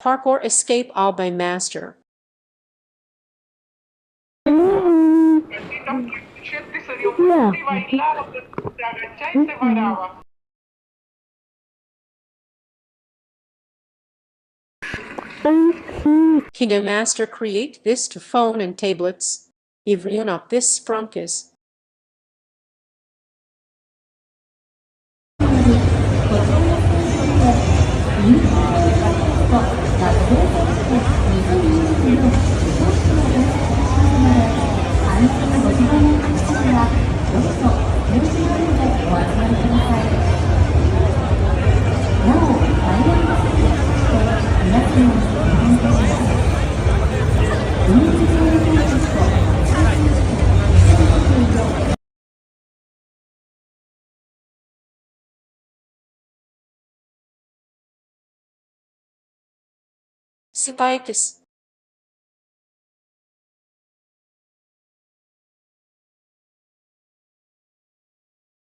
Parkour escape all by master. Scelte se li opprimiva in là, si agganciava e si parava. Kingdom Master create this to phone and tablets. Ivrion of this Sprunkis. Spikes.